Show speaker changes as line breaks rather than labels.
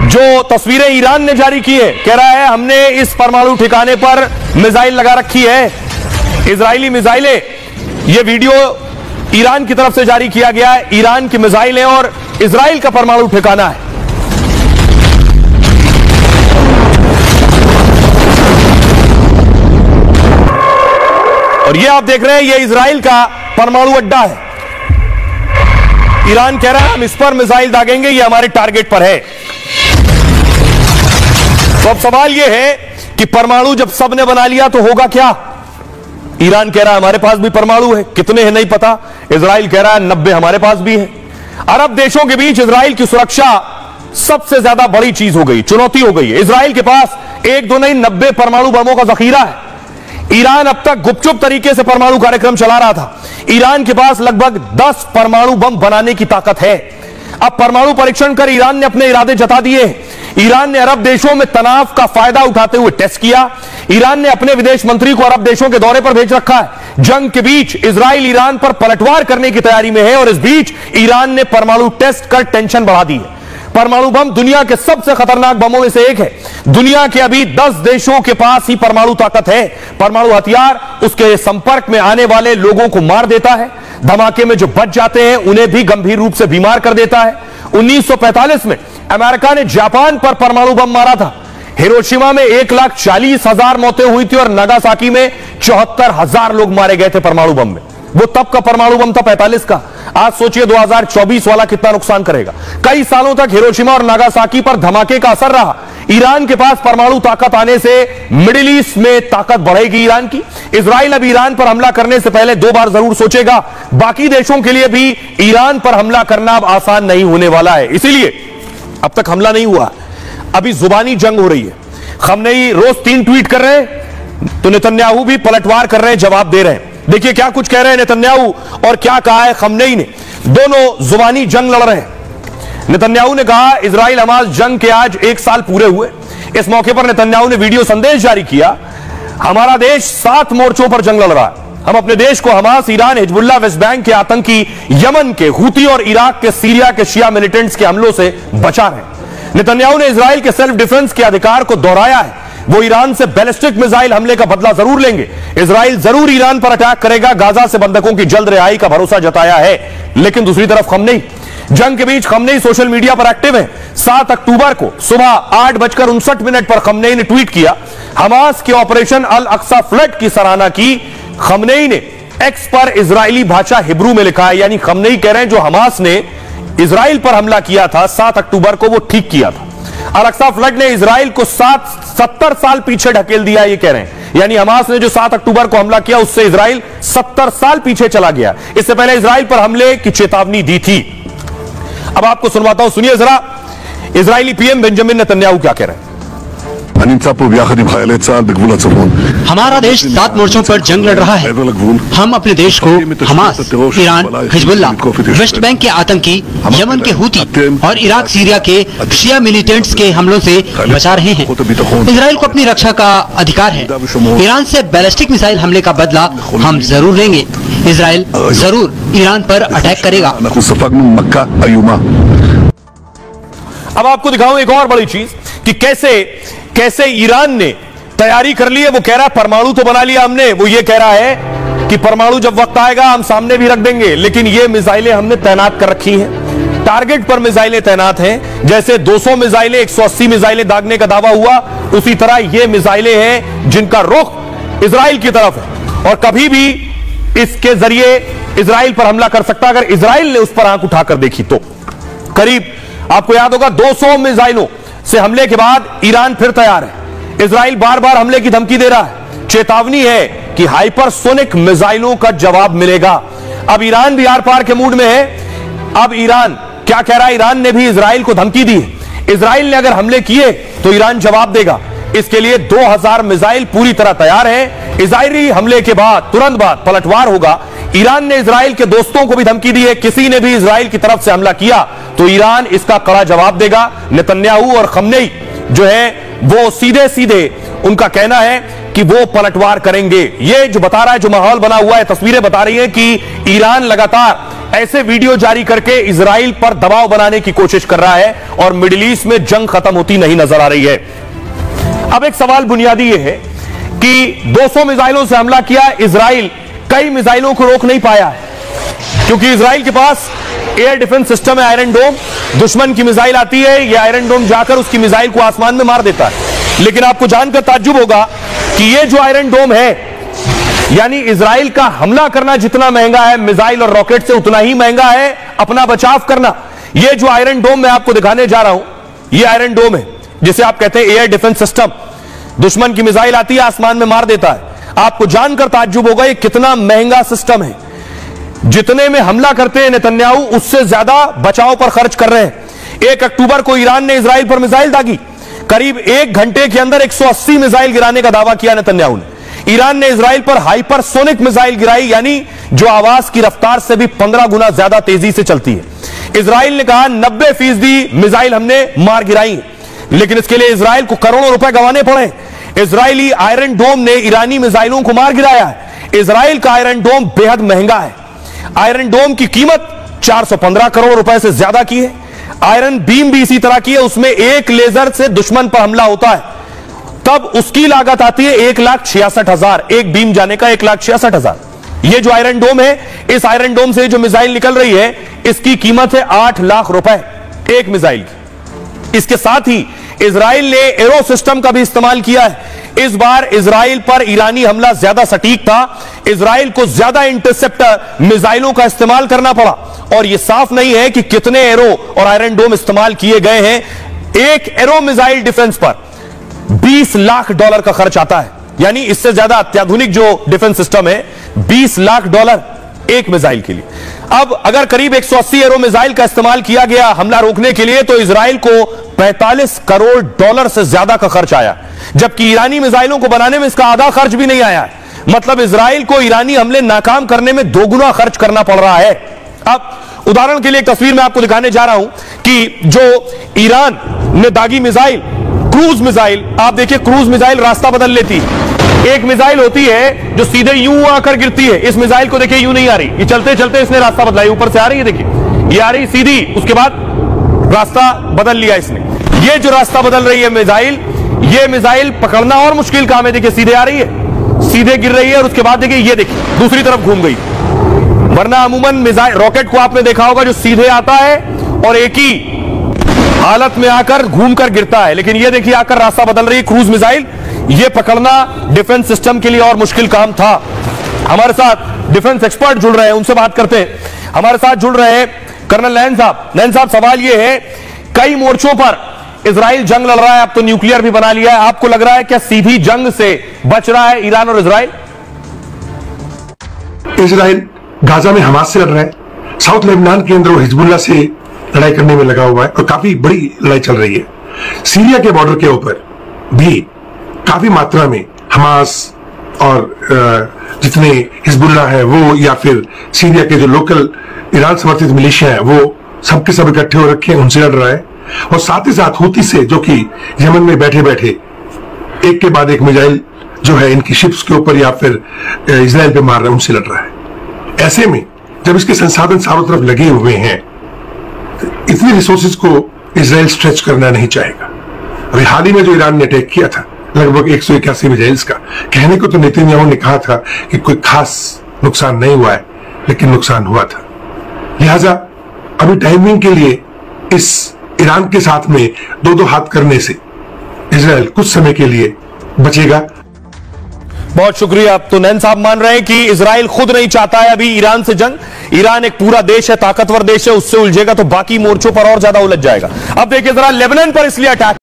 जो तस्वीरें ईरान ने जारी की है, कह रहा है हमने इस परमाणु ठिकाने पर मिसाइल लगा रखी है, इजरायली मिसाइलें। यह वीडियो ईरान की तरफ से जारी किया गया है, ईरान की मिसाइलें और इजराइल का परमाणु ठिकाना है। और यह आप देख रहे हैं, यह इजराइल का परमाणु अड्डा है। ईरान कह रहा है हम इस पर मिसाइल दागेंगे, यह हमारे टारगेट पर है। तो अब सवाल यह है कि परमाणु जब सबने बना लिया तो होगा क्या? ईरान कह रहा है हमारे पास भी परमाणु है, कितने हैं नहीं पता। इजराइल कह रहा है 90 हमारे पास भी है। अरब देशों के बीच इजराइल की सुरक्षा सबसे ज्यादा बड़ी चीज हो गई, चुनौती हो गई है। इजराइल के पास 1-2 नहीं 90 परमाणु बमों का जखीरा है। ईरान अब तक गुपचुप तरीके से परमाणु कार्यक्रम चला रहा था। ईरान के पास लगभग 10 परमाणु बम बनाने की ताकत है। अब परमाणु परीक्षण कर ईरान ने अपने इरादे जता दिए। ईरान ने अरब देशों में तनाव का फायदा उठाते हुए टेस्ट किया। ईरान ने अपने विदेश मंत्री को अरब देशों के दौरे पर भेज रखा है। जंग के बीच इजराइल ईरान पर पलटवार करने की तैयारी में है और इस बीच ईरान ने परमाणु टेस्ट कर टेंशन बढ़ा दी है। परमाणु बम दुनिया के सबसे खतरनाक बमों में से एक है। दुनिया के अभी 10 देशों के पास ही परमाणु ताकत है। परमाणु हथियार उसके संपर्क में आने वाले लोगों को मार देता है। धमाके में जो बच जाते हैं उन्हें भी गंभीर रूप से बीमार कर देता है। 1945 में अमेरिका ने जापान पर परमाणु बम मारा था। हिरोशिमा में 1,40,000 मौतें हुई थी और नागासाकी में 74,000 लोग मारे गए थे परमाणु बम में। वो तब का परमाणु बम था 45 का। आज सोचिए 2024 वाला कितना नुकसान करेगा। कई सालों तक हिरोशिमा और नागासाकी पर धमाके का असर रहा। ईरान के पास परमाणु ताकत आने से मिडिल ईस्ट में ताकत बढ़ेगी ईरान की। इजराइल अब ईरान पर हमला करने से पहले 2 बार जरूर सोचेगा। बाकी देशों के लिए भी ईरान पर हमला करना अब आसान नहीं होने वाला है। इसीलिए अब तक हमला नहीं हुआ, अभी जुबानी जंग हो रही है। खमनेई रोज 3 ट्वीट कर रहे हैं तो नेतन्याहू भी पलटवार कर रहे हैं, जवाब दे रहे हैं। देखिए क्या कुछ कह रहे हैं नेतन्याहू और क्या कहा है खमनेई ने। दोनों जुबानी जंग लड़ रहे हैं। नेतन्याहू ने कहा इजराइल हमास जंग के आज 1 साल पूरे हुए। इस मौके पर नेतन्याहू ने वीडियो संदेश जारी किया। हमारा देश 7 मोर्चों पर जंग लड़ रहा है। हम अपने देश को Hamas, Iran, Hezbollah, West Bank के आतंकी, यमन के हुती और इराक के, सीरिया के शिया मिलिटेंट्स के हमलों से बचा रहे हैं। नेतन्याहू ने इजराइल के सेल्फ डिफेंस के अधिकार को दोहराया है। वो ईरान से बैलिस्टिक मिसाइल हमले का बदला जरूर लेंगे। इजराइल जरूर ईरान पर अटैक करेगा। गाजा से बंधकों की जल्द रिहाई का भरोसा जताया है। लेकिन दूसरी तरफ खमनेई जंग के बीच खमनेई सोशल मीडिया पर एक्टिव है। 7 अक्टूबर को सुबह 8:59 पर खमनेई ने ट्वीट किया, हमास के ऑपरेशन अल अक्सा फ्लड की सराहना की। खमनेई ने एक्स पर इजरायली भाषा हिब्रू में लिखा है, यानी खमनेई कह रहे हैं जो हमास ने इजराइल पर हमला किया था 7 अक्टूबर को वो ठीक किया था। अल अक्सा फ्लड ने इजराइल को 70 साल पीछे ढकेल दिया, ये कह रहे हैं। यानी हमास ने जो 7 अक्टूबर को हमला किया उससे इजराइल 70 साल पीछे चला गया। इससे पहले इजराइल पर हमले की चेतावनी दी थी। अब आपको सुनवाता हूं, सुनिए जरा इजरायली पीएम बेंजामिन नेतन्याहू क्या कह रहे हैं।
हमारा देश 7 मोर्चों पर जंग लड़ रहा है। हम अपने देश को Hamas, Iran, Hezbollah, West Bank के आतंकी, यमन के हुती और इराक, सीरिया के शिया मिलिटेंट्स के हमलों से बचा रहे हैं। इजराइल को अपनी रक्षा का अधिकार है। ईरान से बैलिस्टिक मिसाइल हमले का बदला हम जरूर लेंगे। इजराइल जरूर ईरान पर अटैक करेगा।
अब आपको दिखाऊं एक और बड़ी चीज कि कैसे ईरान ने तैयारी कर ली है। वो कह रहा है परमाणु तो बना लिया हमने, वो ये कह रहा है कि परमाणु जब वक्त आएगा हम सामने भी रख देंगे, लेकिन ये मिसाइलें हमने तैनात कर रखी हैं। टारगेट पर मिसाइलें तैनात हैं। जैसे 200 मिसाइलें 180 मिसाइलें दागने का दावा हुआ, उसी तरह ये मिसाइलें हैं जिनका रुख इजराइल की तरफ है और कभी भी इसके जरिए इजराइल पर हमला कर सकता अगर इजराइल ने उस पर आंख उठाकर देखी तो। करीब आपको याद होगा 200 मिसाइलों से हमले के बाद ईरान फिर तैयार है। इजराइल बार बार हमले की धमकी दे रहा है। चेतावनी है कि हाइपरसोनिक मिसाइलों का जवाब मिलेगा। अब ईरान भी आर पार के मूड में है। अब ईरान क्या कह रहा है, ईरान ने भी इजराइल को धमकी दी है। इजराइल ने अगर हमले किए तो ईरान जवाब देगा। इसके लिए 2000 मिसाइल पूरी तरह तैयार है। इजरायली हमले के बाद तुरंत बाद पलटवार होगा। ईरान ने इजराइल के दोस्तों को भी धमकी दी है, किसी ने भी इजराइल की तरफ से हमला किया तो ईरान इसका कड़ा जवाब देगा। नेतन्याहू और खमनेई जो है वो सीधे सीधे उनका कहना है कि वो पलटवार करेंगे। ये जो बता रहा है, जो माहौल बना हुआ है, तस्वीरें बता रही हैं कि ईरान लगातार ऐसे वीडियो जारी करके इजराइल पर दबाव बनाने की कोशिश कर रहा है और मिडिल ईस्ट में जंग खत्म होती नहीं नजर आ रही है। अब एक सवाल बुनियादी यह है कि 200 मिसाइलों से हमला किया इजराइल, कई मिसाइलों को रोक नहीं पाया है क्योंकि इजराइल के पास एयर डिफेंस सिस्टम है आयरन डोम। दुश्मन की मिसाइल आती है, यह आयरन डोम जाकर उसकी मिसाइल को आसमान में मार देता है। लेकिन आपको जानकर ताज्जुब होगा कि यह जो आयरन डोम है, यानी इजराइल का हमला करना जितना महंगा है मिसाइल और रॉकेट से, उतना ही महंगा है अपना बचाव करना। यह जो आयरन डोम मैं आपको दिखाने जा रहा हूं, यह आयरन डोम है जिसे आप कहते हैं एयर डिफेंस सिस्टम। दुश्मन की मिसाइल आती है, आसमान में मार देता है। आपको जानकर ताज्जुब होगा यह कितना महंगा सिस्टम है। जितने में हमला करते हैं नेतन्याहू, उससे ज्यादा बचाव पर खर्च कर रहे हैं। 1 अक्टूबर को ईरान ने इजराइल पर मिसाइल दागी, करीब 1 घंटे के अंदर 180 मिसाइल गिराने का दावा किया नेतन्याहू ने। ईरान ने इजराइल पर हाइपरसोनिक मिसाइल गिराई, यानी जो आवाज की रफ्तार से भी 15 गुना ज्यादा तेजी से चलती है। इजराइल ने कहा 90% मिसाइल हमने मार गिराई, लेकिन इसके लिए इजराइल को करोड़ों रुपए गंवाने पड़े। इजरायली आयरन डोम ने ईरानी मिसाइलों को मार गिराया है। इजराइल का आयरन डोम बेहद महंगा है। आयरन डोम की कीमत 415 करोड़ रुपए से ज्यादा की है। आयरन बीम भी इसी तरह की है, उसमें एक लेजर से दुश्मन पर हमला होता है तब उसकी लागत आती है 1,66,000, एक बीम जाने का 1,66,000। यह जो आयरन डोम है, इस आयरन डोम से जो मिसाइल निकल रही है, इसकी कीमत है 8 लाख रुपए एक मिसाइल की। इसके साथ ही इजराइल ने एरो सिस्टम का भी इस्तेमाल किया है। इस बार इजराइल पर ईरानी हमला ज्यादा सटीक था, इजराइल को ज्यादा इंटरसेप्टर मिसाइलों का इस्तेमाल करना पड़ा और यह साफ नहीं है कि कितने एरो और आयरन डोम इस्तेमाल किए गए हैं। एक एरो मिसाइल डिफेंस पर $20 लाख का खर्च आता है, यानी इससे ज्यादा अत्याधुनिक जो डिफेंस सिस्टम है, $20 लाख एक मिसाइल के लिए। अब अगर करीब 180 एरो मिसाइल का इस्तेमाल किया गया हमला रोकने के लिए, तो इजराइल को $45 करोड़ से ज्यादा का खर्च आया, जबकि ईरानी मिसाइलों को बनाने में इसका आधा खर्च भी नहीं आया है। मतलब इजराइल को ईरानी हमले नाकाम करने में 2 गुना खर्च करना पड़ रहा है। अब उदाहरण के लिए एक तस्वीर मैं आपको दिखाने जा रहा हूं कि जो ईरान ने दागी मिसाइल, क्रूज मिसाइल, आप देखिए क्रूज मिसाइल रास्ता बदल लेती है। एक मिसाइल होती है जो सीधे यूं आकर गिरती है, इस मिसाइल को देखिए यूं नहीं आ रही, ये चलते चलते इसने रास्ता बदला, ऊपर से आ रही है, देखिए ये आ रही सीधी, उसके बाद रास्ता बदल लिया इसने। ये जो रास्ता बदल रही है मिसाइल, ये मिसाइल पकड़ना और मुश्किल काम है। देखिए सीधे आ रही है, सीधे गिर रही है और उसके बाद देखिए ये देखिए दूसरी तरफ घूम गई। वरना अमूमन मिसाइल रॉकेट को आपने देखा होगा जो सीधे आता है और एक ही हालत में आकर घूमकर गिरता है, लेकिन ये देखिए आकर रास्ता बदल रही है क्रूज मिसाइल। ये पकड़ना डिफेंस सिस्टम के लिए और मुश्किल काम था। हमारे साथ डिफेंस एक्सपर्ट जुड़ रहे हैं, उनसे बात करते हैं। हमारे साथ जुड़ रहे हैं कर्नल नैन साहब। नैन साहब, सवाल ये है, कई मोर्चों पर इजराइल जंग लड़ रहा है, अब तो न्यूक्लियर भी बना लिया है, आपको लग रहा है क्या सीधी जंग से बच रहा है ईरान और इजराइल?
इजराइल गाजा में हमास से लड़ रहा है, साउथ लेबनान के अंदर वो हिजबुल्ला से लड़ाई करने में लगा हुआ है और काफी बड़ी लड़ाई चल रही है। सीरिया के बॉर्डर के ऊपर भी काफी मात्रा में हमास और जितने हिजबुल्ला है वो, या फिर सीरिया के जो लोकल ईरान समर्थित मिलिशिया है, वो सबके सब इकट्ठे हो रखे हैं, उनसे लड़ रहा है। और साथ ही साथ हूती से, जो कि यमन में बैठे बैठे एक के बाद एक मिसाइल जो है इनकी शिप्स के ऊपर या फिर इजराइल पे मार रहे हैं, उनसे लड़ रहा है। ऐसे में जब इसके संसाधन चारों तरफ लगे हुए हैं, इतनी रिसोर्सेज को इजराइल स्ट्रेच करना नहीं चाहेगा। अभी हाल ही में जो ईरान ने अटैक किया था लगभग 181 मिसाइल्स का, कहने को तो नेतन्याहू ने कहा था कि कोई खास नुकसान नहीं हुआ है, लेकिन नुकसान हुआ था। लिहाजा अभी टाइमिंग के लिए इस ईरान के साथ में दो हाथ करने से इजराइल कुछ समय के लिए बचेगा।
बहुत शुक्रिया। अब तो नैन साहब मान रहे हैं कि इजराइल खुद नहीं चाहता है अभी ईरान से जंग। ईरान एक पूरा देश है, ताकतवर देश है, उससे उलझेगा तो बाकी मोर्चों पर और ज्यादा उलझ जाएगा। अब देखिए जरा लेबनान पर इसलिए अटैक